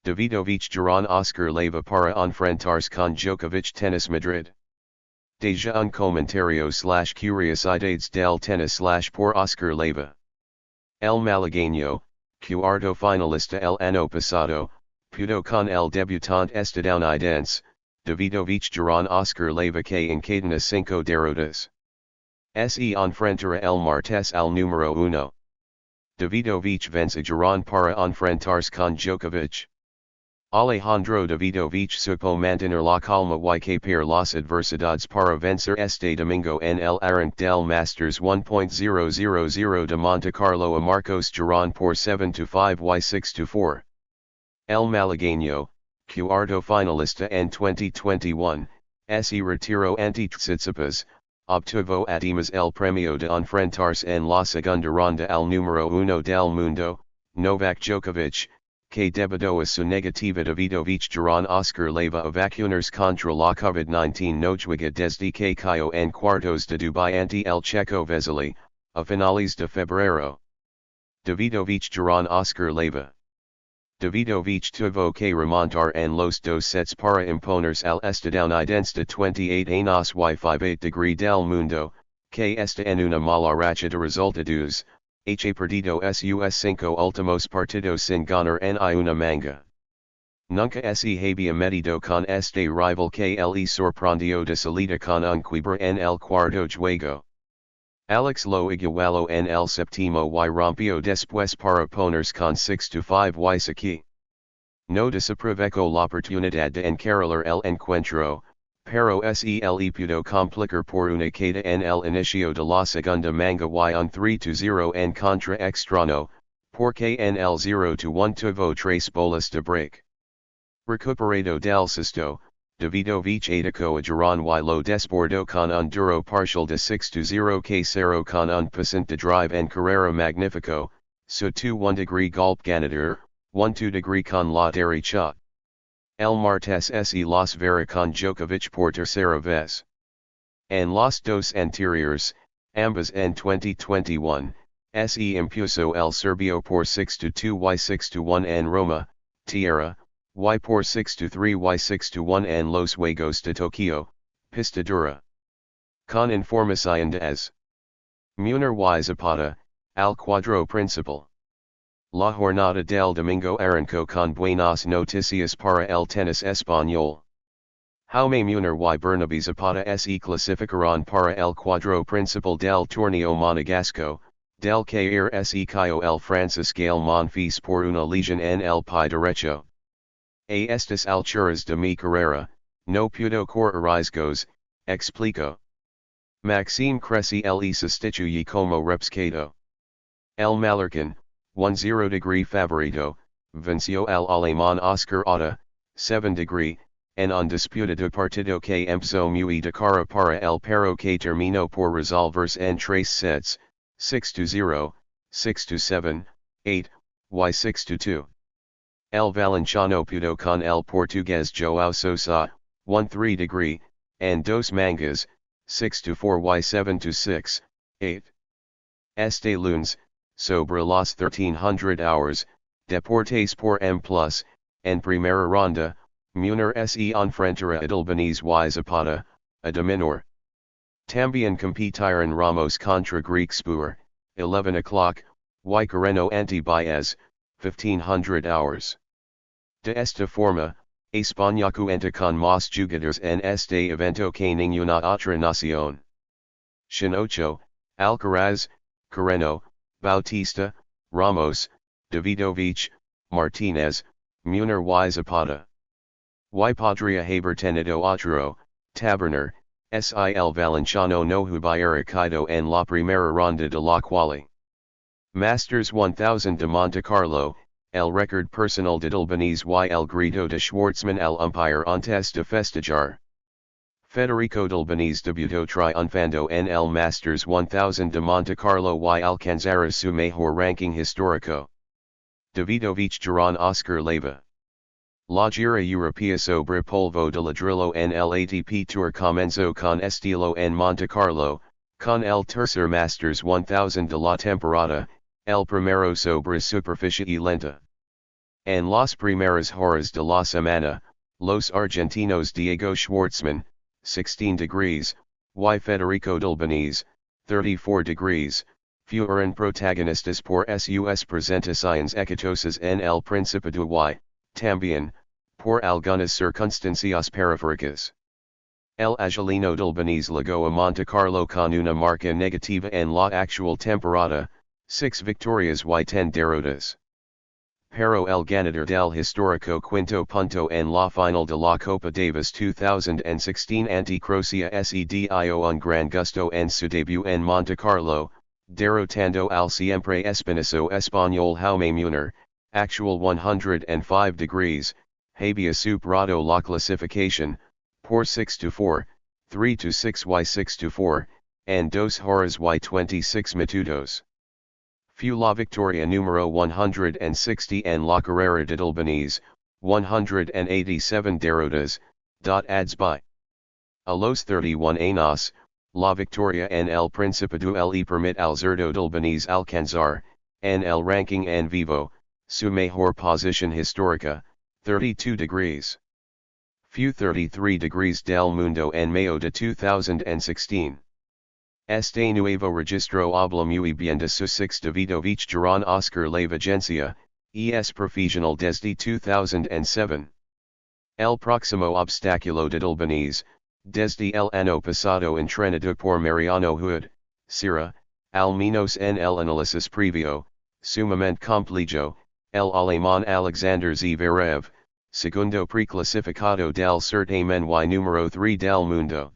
Davidovich-Giron Oscar Leyva para enfrentarse con Djokovic tenis Madrid. Deja un comentario / curiosidades del tenis / por Oscar Leyva. El malagueño, cuartofinalista el año pasado, pudo con el debutante estadounidense, Davidovich-Giron Oscar Leyva que encadena 5 derrotas. Se enfrentará el martes al número 1. Davidovich vence Giron para enfrentarse con Djokovic. Alejandro Davidovich supo mantener la calma y capear las adversidades para vencer este domingo en el arranque del Masters 1.000 de Monte Carlo a Marcos Giron por 7-5 y 6-4. El malagueño, cuartofinalista en 2021, se retiró ante Tsitsipas, obtuvo además el premio de enfrentarse en la segunda ronda al número 1 del mundo, Novak Djokovic, que debido a su negativa Davidovich-Giron Oscar Leyva a vacunarse contra la COVID-19 no juega desde que cayó en cuartos de Dubai ante el checo Vesely, a finales de febrero. Davidovich-Giron Oscar Leyva. Davidovich tuvo que remontar en los dos sets para imponerse al estadounidense de 28 años y 58 del mundo, que está en una mala racha de resultados. Ha perdido sus 5 últimos partidos sin ganar en una manga. Nunca se había medido con este rival que le sorprendió de salida con un quiebre en el cuarto juego. Alex lo igualó en el séptimo y rompió después para ponerse con 6-5 y saque. No desaprovechó la oportunidad de encarrilar el encuentro, pero se le pudo complicar por una queda en el inicio de la segunda manga y un 3-0 en contra extraño, porque en el 0-1 tuvo 3 bolas de break. Recuperado del susto, Davidovich atacó a Giron y lo desbordó con un duro parcial de 6-0 que cerró con un paciente drive en carrera magnífico, su 1° golpe ganador, 1-2 con la derecha. El martes se las verá con Djokovic por tercera vez. En los dos anteriores, ambas en 2021, se impuso el serbio por 6-2 y 6-1 en Roma, tierra, y por 6-3 y 6-1 en los Juegos de Tokio, pista dura. Con información de es. Munir y Zapata, al cuadro principal. La jornada del domingo arrancó con buenas noticias para el tenis español. Jaume Munir y Bernabé Zapata se clasificaron para el cuadro principal del torneo monegasco, del que se cayó el francés Gael Monfils por una lesión en el pie derecho. A estas alturas de mi carrera, no puedo correr riesgos, explicó. Maxime Cressy le sustituye como repescado. El Mallorquín, 1-0 favorito, venció al alemán Oscar Otta, 7-, en un disputado partido que empezó muy de cara para el pero que terminó por resolverse en 3 sets, 6-0, 6-7, 8, y 6-2. El Valenciano pudo con el portugués João Sousa, 1-3, en 2 mangas, 6-4 y 7-6, 8. Este lunes, sobre las 1300 hours, Deportes por M+, en primera ronda, Munir se enfrentará Adalbanese y Zapata, a dominor. También competiron Ramos contra Griekspoor, 11 o'clock, y Carreno ante Baez, 1500 hours. De esta forma, España cuenta con más jugadores en este evento que ninguna otra nación. Shinocho, Alcaraz, Carreno, Bautista, Ramos, Davidovich, Martinez, Munir y Zapata. Y podría haber tenido otro, Taberner, sil Valenciano no hubiera caído en la primera ronda de la quali. Masters 1000 de Monte Carlo, el récord personal de Adalbanese y el grito de Schwartzman al umpire antes de festejar. Federico Adalbanese debutó triunfando en el Masters 1000 de Monte Carlo y alcanzará su mejor ranking histórico. Davidovich-Giron Oscar Leyva. La gira europea sobre polvo de ladrillo en el ATP Tour comenzó con estilo en Monte Carlo, con el tercer Masters 1000 de la temporada, el primero sobre superficie lenta. En las primeras horas de la semana, los argentinos Diego Schwartzman, 16 degrees, y Federico Delbanese, 34 degrees, fueron protagonistas por sus presentaciones exitosas en el Principado y, también, por algunas circunstancias periféricas. El Angelino Delbanese llegó a Monte Carlo con una marca negativa en la actual temporada, 6 victorias y 10 derrotas. Pero el ganador del histórico quinto punto en la final de la Copa Davis 2016 ante Croacia se dio un gran gusto en su debut en Monte Carlo, derrotando al siempre espinoso español Jaume Munar, actual 105 degrees, había superado la clasificación, por 6-4, 3-6 y 6-4, and 2 horas y 26 minutos. Fue la victoria número 160 en la carrera de Delbanese, 187 derrotas, ads by. A los 31 años, la victoria en el Principado le permite al zurdo Delbanese alcanzar, en el ranking en vivo, su mejor posición histórica, 32 degrees. Fue 33 degrees del mundo en mayo de 2016. Este nuevo registro habla muy bien de sus 6 Davidovich-Giron Oscar Leyva gencia, es profesional desde 2007. El próximo obstáculo de Delbanese, desde el año pasado entrenado por Mariano Hood, será, al menos en el análisis previo, sumamente complejo, el alemán Alexander Zverev, segundo preclasificado del certamen y número 3 del mundo.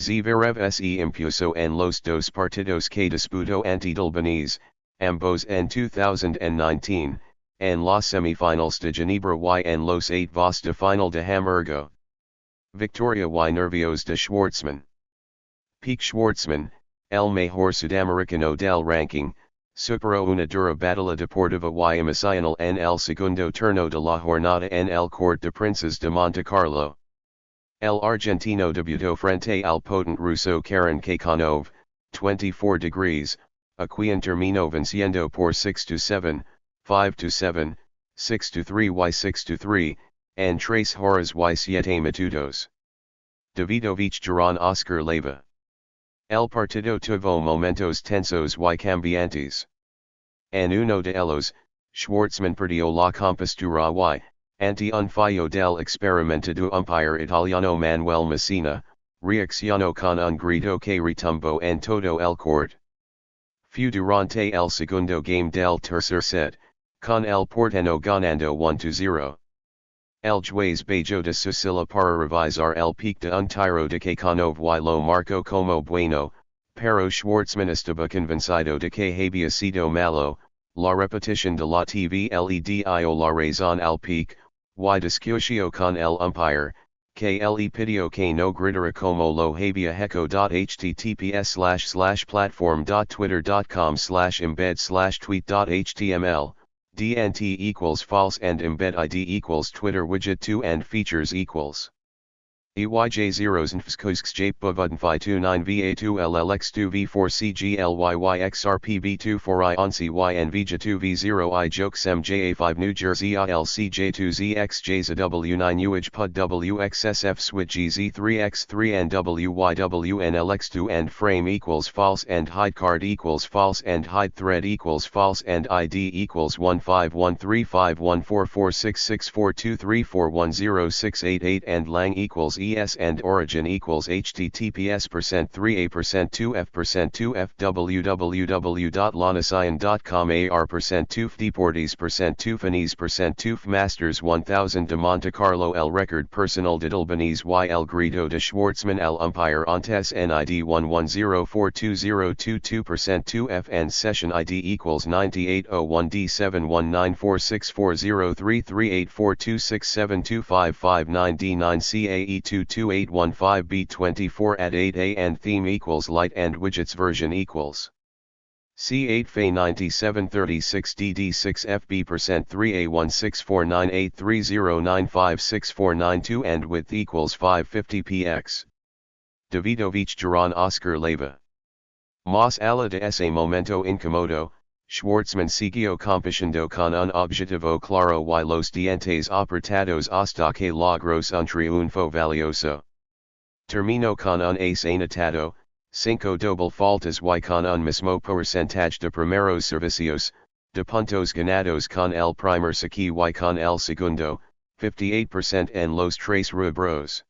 Zverev se impuso en los 2 partidos que disputó ante Delbanese, ambos en 2019, en las semifinals de Ginebra y en los 8 de final de Hamburgo. Victoria y nervios de Schwartzman. Peak Schwartzman, el mejor sudamericano del ranking, superó una dura batalla deportiva y emocional en el segundo turno de la jornada en el Court de Princes de Monte Carlo. El argentino debutó frente al potente ruso Karen Khachanov, 24 degrees, a quien terminó venciendo por 6-7, 5-7, 6-3 y 6-3, en 3 horas y 7 minutos. Davidovich-Giron Oscar Leyva. El partido tuvo momentos tensos y cambiantes. En uno de ellos, Schwartzman perdió la compostura y, ante un fallo del experimentado umpire italiano Manuel Messina, reaccionó con un grito que retumbó en todo el court. Fue durante el segundo game del tercer set, con el porteño ganando 1-0. El juez bajó de su silla para revisar el pick de un tiro de Khachanov y lo marcó como bueno, pero Schwartzman estaba convencido de que había sido malo, la repetición de la TV le dio la razón al pick, y discutió con el umpire, que le pidió que no gritara como lo había hecho. https://platform.twitter.com/embed/tweet.html, dnt equals false and embed id equals Twitter widget 2 and features equals. EYJ0s and FSKUSKS JPBUDNFI29 VA2LLX2 V4CGLYYXRPB24I ONCY and VJ2V0I JOKESM JA5 New Jersey LCJ2ZXJZW9 UHPUD WXSF SWIT GZ3X3 and WYWNLX2 and frame equals false and hide card equals false and hide thread equals false and ID equals 1513514664234106888 and lang equals ES and origin equals https:3a%2f%2f www.lanasian.com AR%2f deportes%2 masters 1000 de Monte Carlo el record personal de Delbanese y el grito de Schwartzman el umpire antes NID 11042022%2f and session ID equals 9801D719464033842672559 CAE 22815B24 at 8A and theme equals light and widgets version equals C8 Fe 9736 DD6 FB%3A1649830956492 and width equals 550 px. Davidovich-Giron Oscar Leyva. Mas allá de ese momento incómodo, Schwartzman siguió compitiendo con un objetivo claro y los dientes apretados hasta que logros un triunfo valioso. Terminó con un ace anotado, 5 doble faltas y con un mismo porcentaje de primeros servicios, de puntos ganados con el primer saque y con el segundo, 58% en los tres rubros.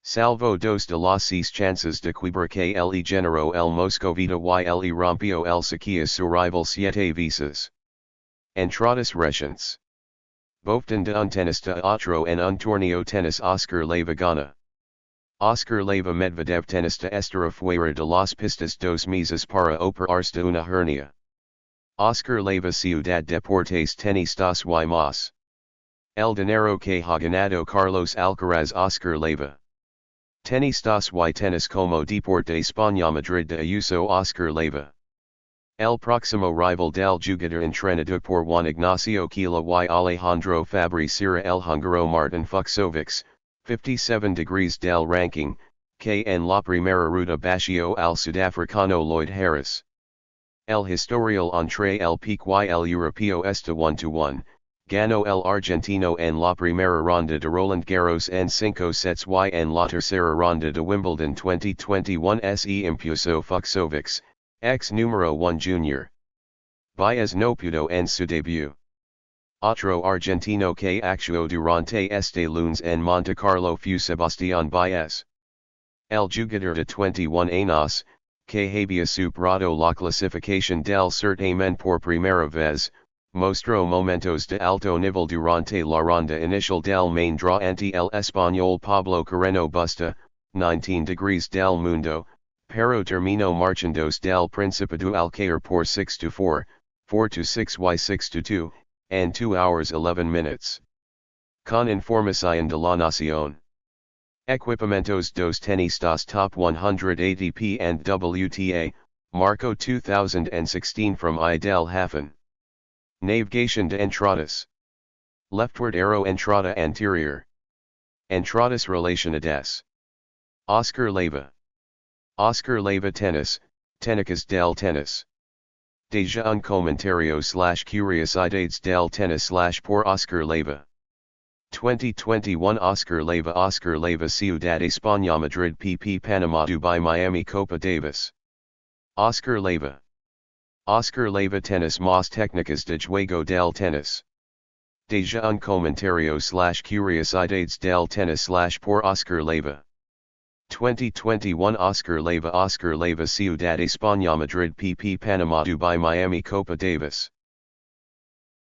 Salvo dos de las seis chances de quiebra que le generó el moscovita y le rompió el saque a su rival 7 veces. Entradas recientes. Boftan de un tenista a otro en un torneo tenis Oscar Leyva gana. Oscar Leyva Medvedev tenista estará fuera de las pistas 2 meses para operarse de una hernia. Oscar Leyva Ciudad Deportes tenistas y más. El dinero que ha ganado Carlos Alcaraz Oscar Leyva. Tenistas y tenis como deporte de España Madrid de uso Oscar Leyva. El próximo rival del jugador entrenado por Juan Ignacio Quila y Alejandro Fabri será el húngaro Martin Fucsovics, 57 degrees del ranking, que en la primera ruta batió al sudafricano Lloyd Harris. El historial entre el pique y el europeo está 1-1, ganó el argentino en la primera ronda de Roland Garros en 5 sets y en la tercera ronda de Wimbledon 2021 se impuso Fucsovics, ex número 1 junior. Baez no pudo en su debut. Otro argentino que actuó durante este lunes en Monte Carlo fue Sebastián Baez. El jugador de 21 años, que había superado la clasificación del certamen por primera vez, mostró momentos de alto nivel durante la ronda inicial del main draw ante el español Pablo Carreno Busta, 19 degrees del mundo, pero terminó marchándose del Principado Alcair por 6-4, 4-6 y 6-2, en 2 hours 11 minutes. Con información de la Nación. Equipamientos dos tenistas top 100 ATP and WTA, Marco 2016 from Idel Hafen. Navigation de entradas. Leftward arrow entrada anterior. Entradas relacionadas. Oscar Leyva. Oscar Leyva Tenis, Técnicas del Tenis. Deja un comentario / Curiosidades del Tenis / por Oscar Leyva. 2021 Oscar Leyva Ciudad España Madrid PP Panama Dubai Miami Copa Davis. Oscar Leyva. Oscar Leyva Tenis más técnicas de juego del tenis. Deja un comentario / Curiosidades del Tenis / por Oscar Leyva. 2021 Oscar Leyva Ciudad España Madrid PP Panama Dubai Miami Copa Davis.